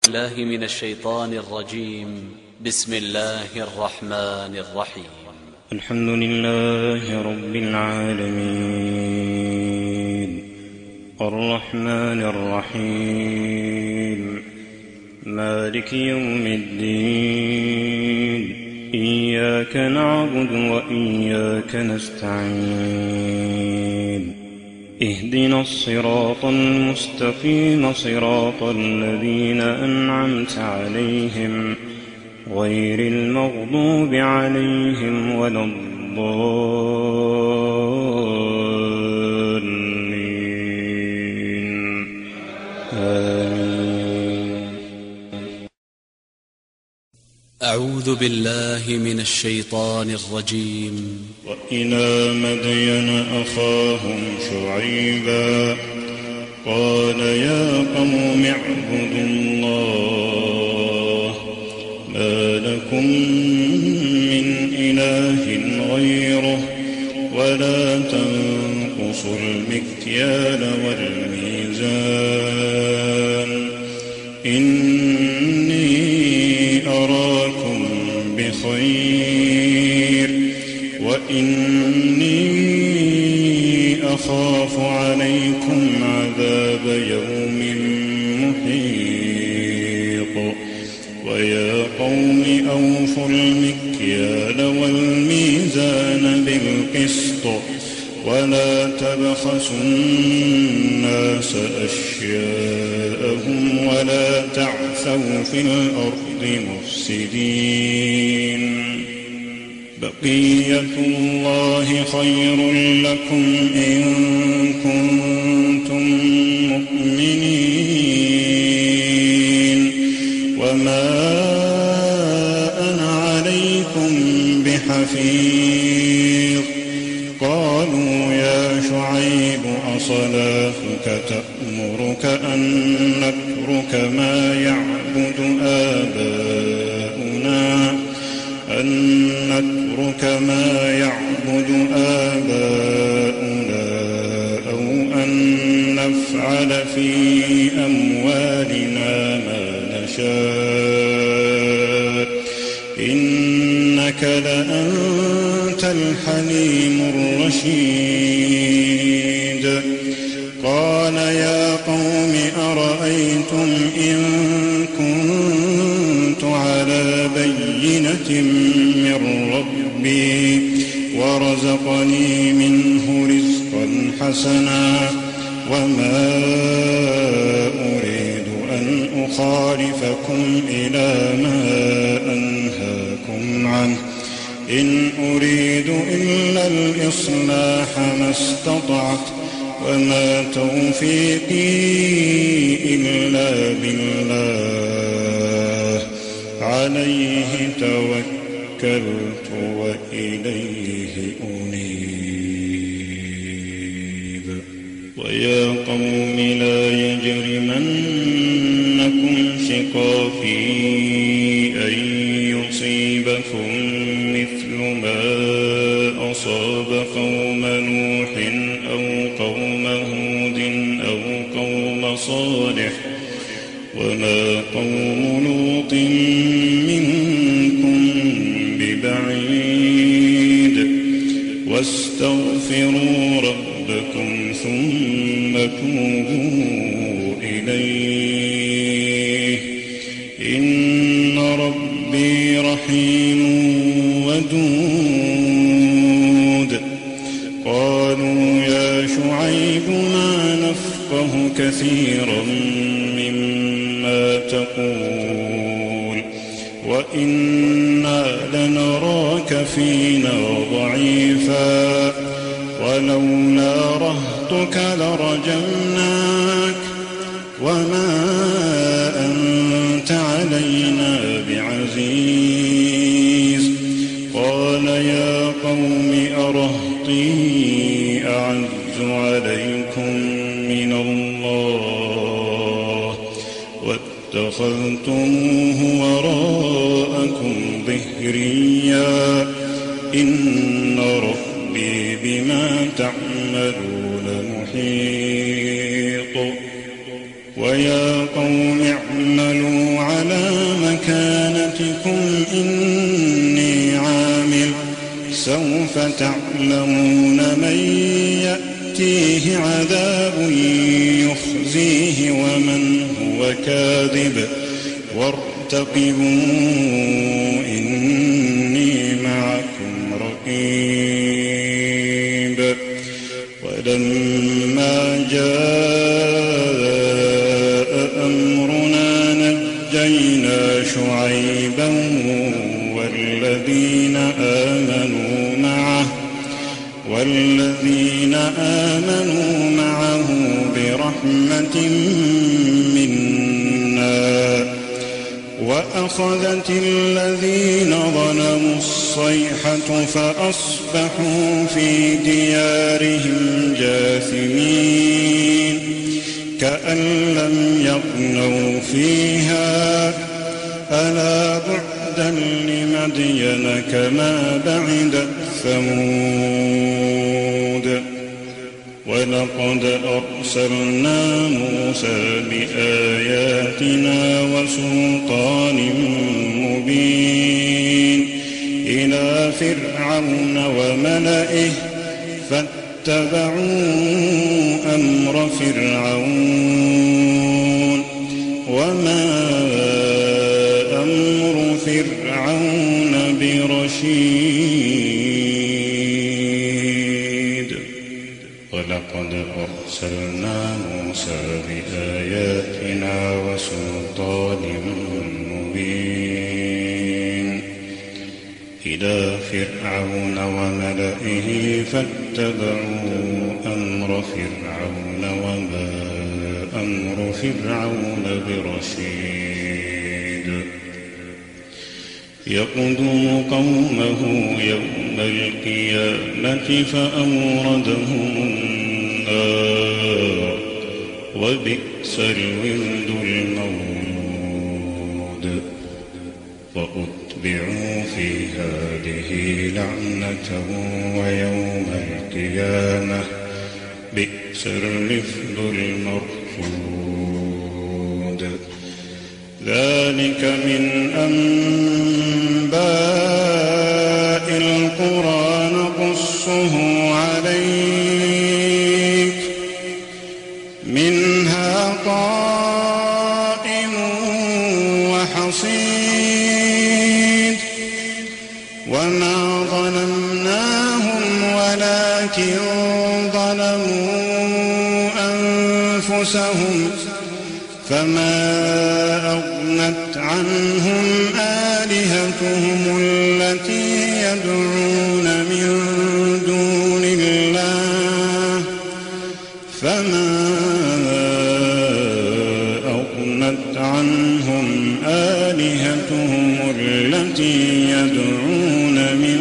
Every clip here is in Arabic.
الله من الشيطان الرجيم. بسم الله الرحمن الرحيم. الحمد لله رب العالمين الرحمن الرحيم مالك يوم الدين إياك نعبد وإياك نستعين اهدنا الصراط المستقيم صراط الذين أنعمت عليهم غير المغضوب عليهم ولا الضالين آمين. أعوذ بالله من الشيطان الرجيم. وإلى مدين أخاهم شعيبا قال يا قوم اعبدوا الله ما لكم من إله غيره ولا تنقصوا المكيال والميزان إني أراكم بخير وإني أخاف عليكم عذاب يوم محيط ويا قوم أوفوا المكيال والميزان بالقسط ولا تبخسوا الناس أشياءهم ولا تعثوا في الأرض مفسدين بقية الله خير لكم إن كنتم مؤمنين وما أنا عليكم بحفيظ قالوا يا شعيب أصلاتك تأمرك أن نترك ما يعبد آباؤنا أو أن نفعل في أموالنا ما نشاء إنك لأنت الحليم الرشيد قال يا قوم أرأيتم إن كنت على بينة من ربي ورزقني منه رزقا حسنا وما أريد أن أخالفكم إلى ما أنهاكم عنه إن أريد إلا الإصلاح ما استطعت وما توفيقي إلا بالله عليه توكلت وإليه أنيب ويا قوم لا يجرمنكم شقاقي أن يصيبكم مثل ما أصاب قوم نوح أو قوم هود أو قوم صالح وما قوم لوط منكم ببعيد واستغفروا ربكم ثم توبوا إليه إن ربي رحيم ودود قالوا يا شعيب ما نفقه كثيرا مما تقول وإنا لنراك فينا ضعيفا ولولا رهطك لرجمناك وما أنت علينا بعزيز قال يا قوم أرهطي أعز عليكم من الله واتخذتموه وراءكم ظهريا إن ربي بما تعملون محيط ويا قوم اعملوا فسوف تعلمون من يأتيه عذاب يخزيه ومن هو كاذب وارتقبوا إني معكم رقيب. ولما جاء أمرنا نجينا شعيبا والذين آمنوا معه برحمة منا وأخذت الذين ظلموا الصيحة فأصبحوا في ديارهم جاثمين كأن لم يغنوا فيها ألا بعدا لمدين كما بعدت ثمود. ولقد أرسلنا موسى بآياتنا وسلطان مبين إلى فرعون وملئه فاتبعوا أمر فرعون وما أمر فرعون برشيد. ولقد أرسلنا موسى بآياتنا وسلطان مبين إلى فرعون وملئه فاتبعوا أمر فرعون وما أمر فرعون برشيد. يقدم قومه يوم القيامة فأوردهم النار وبئس الورد المورود. وأتبعوا في هذه لعنة ويوم القيامة بئس الرفد المرفود. ذلك من أنباء القرى نقصه عليك منها قائم وحصيد وما ظلمناهم ولكن ظلموا أنفسهم فما أغنت عنهم آلهتهم التي يدعون من دون الله فما أغنت عنهم آلهتهم التي يدعون من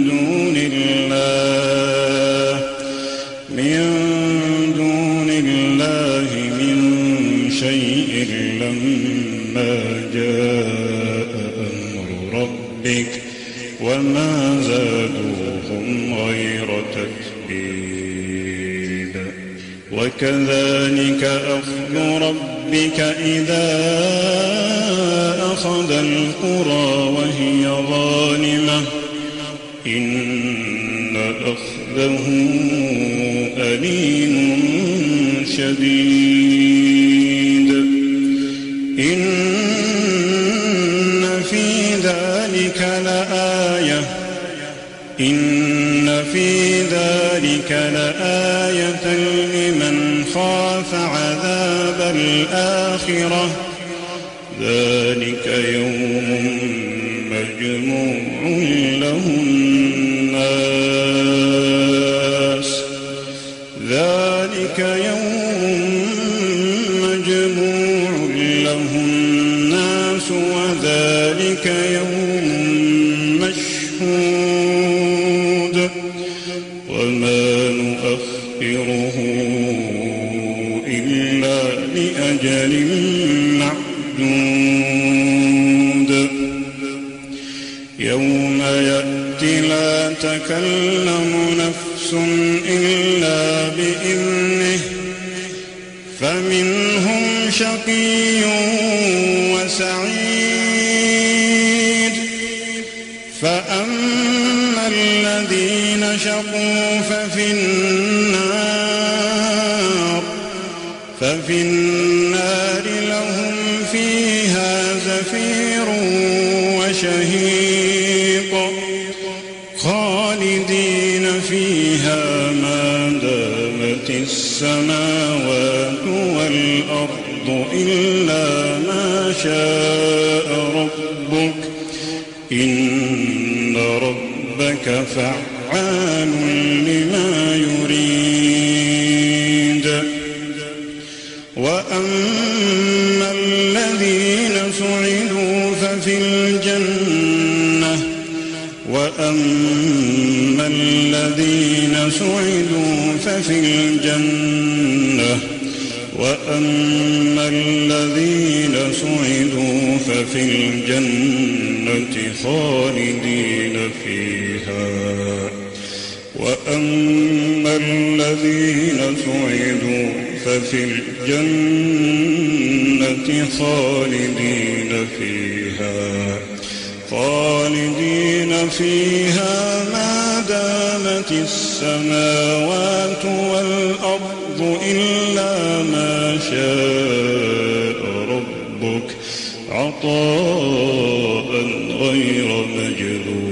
دون الله من شيء لما جاء أمر ربك وما زادوهم غير تتبيب. وكذلك أخذ ربك إذا أخذ القرى وهي ظالمة إن أخذه أليم شديد. إن في ذلك لآية لمن خاف عذاب الآخرة ذلك يوم مجموع له الناس وذلك يوم مشهود وما نؤخره إلا لأجل معدود. يوم يأتي لا تكلم نفس إلا بإذنه فمنهم شقي وسعيد فأما الذين الذين شقوا ففي النار لهم فيها زفير وشهيق خالدين فيها ما دامت السماوات والأرض إلا ما شاء ربك إن ربك فعال لما يريد. وأما الذين سعدوا ففي الجنة خالدين فيها وأما الذين سعدوا ففي الجنة خالدين فيها ما دامت السماوات والأرض إلا ما شاء ربك عطاء غير مجذوذ.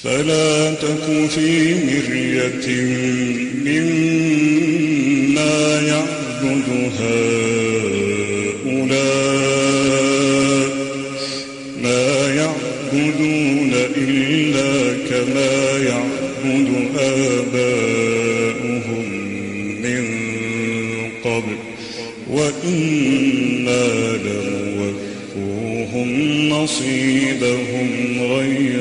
فلا تك في مرية مما يعبد هؤلاء ما يعبدون إلا كما يعبد آباؤهم من قبل وإنا لنوفوهم نصيبهم غير